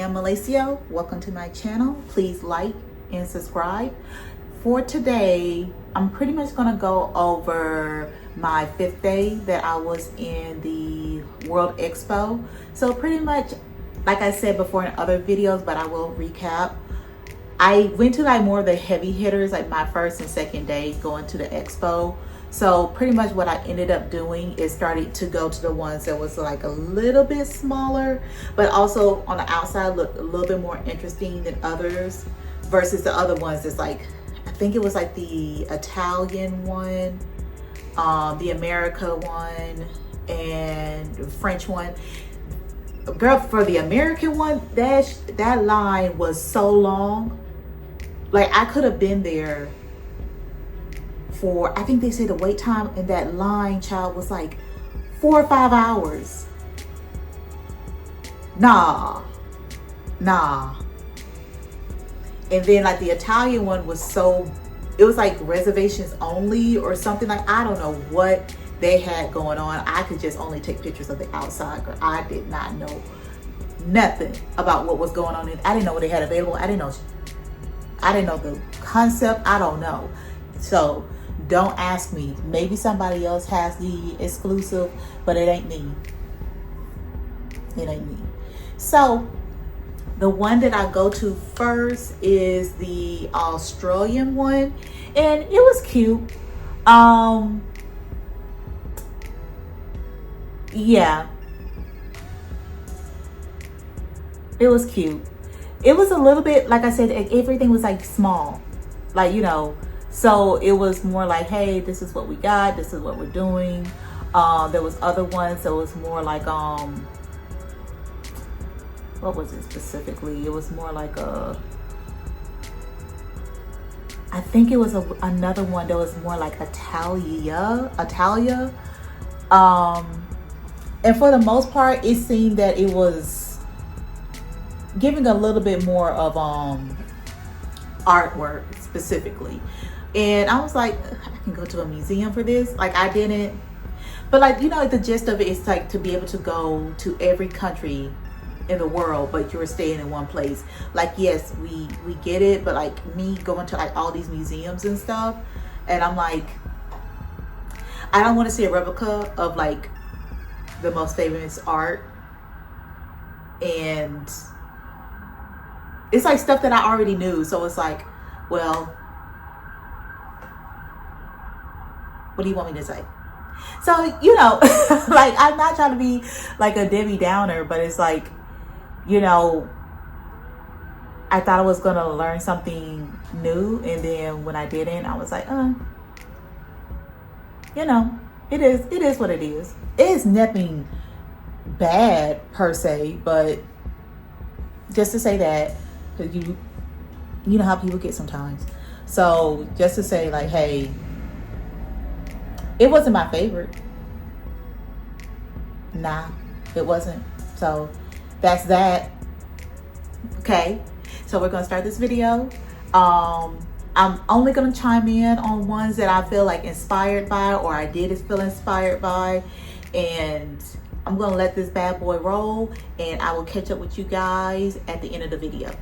am Malaceo. Welcome to my channel. Please like and subscribe. For today, I'm pretty much going to go over my 5th day that I was in the World Expo. So pretty much, like I said before in other videos, but I will recap. I went to like more of the heavy hitters, like my first and second day going to the expo. So pretty much what I ended up doing is starting to go to the ones that was like a little bit smaller, but also on the outside looked a little bit more interesting than others versus the other ones that's like, I think it was like the Italian one, the America one, and the French one. Girl, for the American one, that line was so long. Like I could have been there for, I think they said the wait time in that line, child, was like 4 or 5 hours. Nah. And then like the Italian one was so, it was like reservations only or something, like I don't know what they had going on. I could just only take pictures of the outside, girl. I did not know nothing about what was going on. I didn't know what they had available. I didn't know the concept. I don't know. So don't ask me. Maybe somebody else has the exclusive, but it ain't me. It ain't me. So the one that I go to first is the Australian one, and it was cute. Yeah, it was cute. It was a little bit, like I said, everything was like small, like, you know, so it was more like, hey, this is what we got, this is what we're doing. There was other ones that was more like, what was it specifically? It was more like I think it was another one that was more like Italia. And for the most part, it seemed that it was giving a little bit more of artwork specifically. And I was like, I can go to a museum for this. Like I didn't, but like, you know, like the gist of it is like to be able to go to every country in the world, but you're staying in one place. Like, yes, we get it, but like me going to like all these museums and stuff, and I'm like, I don't want to see a replica of like the most famous art, and it's like stuff that I already knew. So it's like, well, what do you want me to say? So, you know, like I'm not trying to be like a Debbie Downer, but it's like, you know, I thought I was gonna learn something new, and then when I didn't, I was like, you know, it is what it is. It is nothing bad per se, but just to say that, because you know how people get sometimes. So just to say like, hey, it wasn't my favorite. Nah, it wasn't. So that's that. Okay, so we're gonna start this video. I'm only gonna chime in on ones that I feel like inspired by, or I did feel inspired by, and I'm gonna let this bad boy roll, and I will catch up with you guys at the end of the video.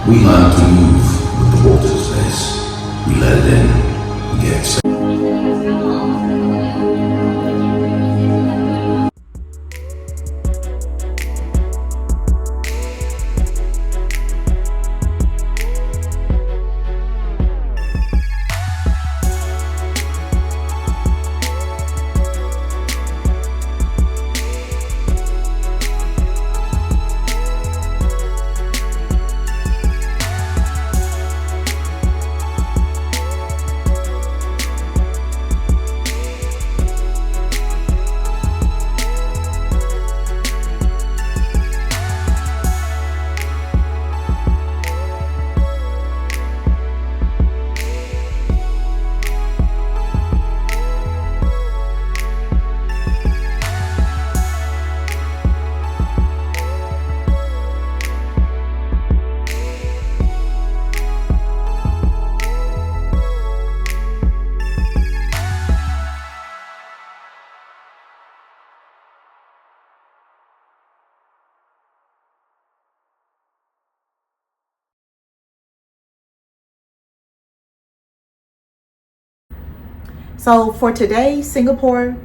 We learn to move with the water's pace. We let it in, we get set. So for today, Singapore,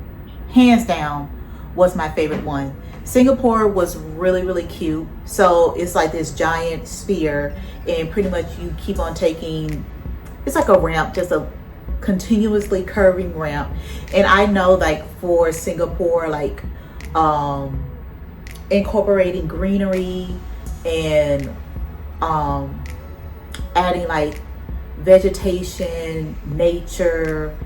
hands down, was my favorite one. Singapore was really, really cute. So it's like this giant sphere, and pretty much you keep on taking, it's like a ramp, just a continuously curving ramp. And I know, like, for Singapore, like incorporating greenery and adding like vegetation, nature,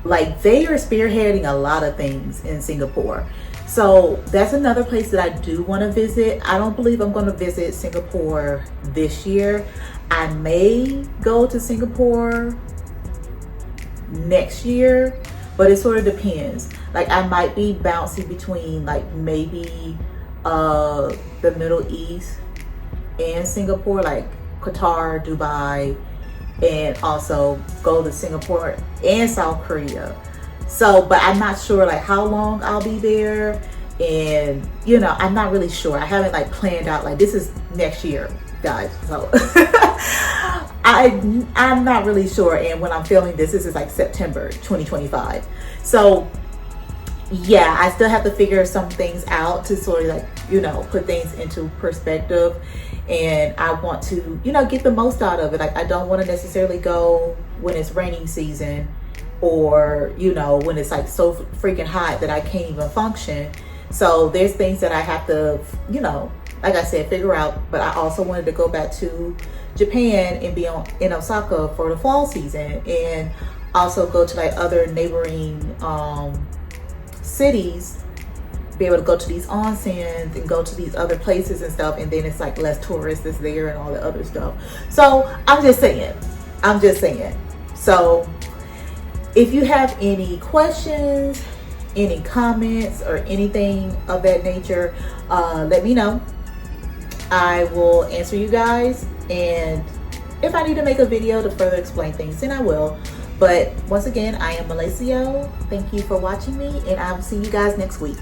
like they are spearheading a lot of things in Singapore. So that's another place that I do want to visit. I don't believe I'm going to visit Singapore this year. I may go to Singapore next year, but it sort of depends. Like I might be bouncing between like maybe the Middle East and Singapore, like Qatar, Dubai, and also go to Singapore and South Korea. So, but I'm not sure like how long I'll be there, and you know, I'm not really sure. I haven't like planned out like this is next year, guys. So I'm not really sure. And when I'm filming this is like September 2025. So yeah, I still have to figure some things out to sort of like, you know, put things into perspective. And I want to, you know, get the most out of it. Like I don't want to necessarily go when it's raining season, or, you know, when it's like so freaking hot that I can't even function. So there's things that I have to, you know, like I said, figure out. But I also wanted to go back to Japan and be in Osaka for the fall season, and also go to like other neighboring cities, be able to go to these onsens and go to these other places and stuff. And then it's like less tourists is there and all the other stuff. So I'm just saying. So if you have any questions, any comments, or anything of that nature, let me know. I will answer you guys, and if I need to make a video to further explain things, then I will. But once again, I am Malaceo. Thank you for watching me, and I will see you guys next week.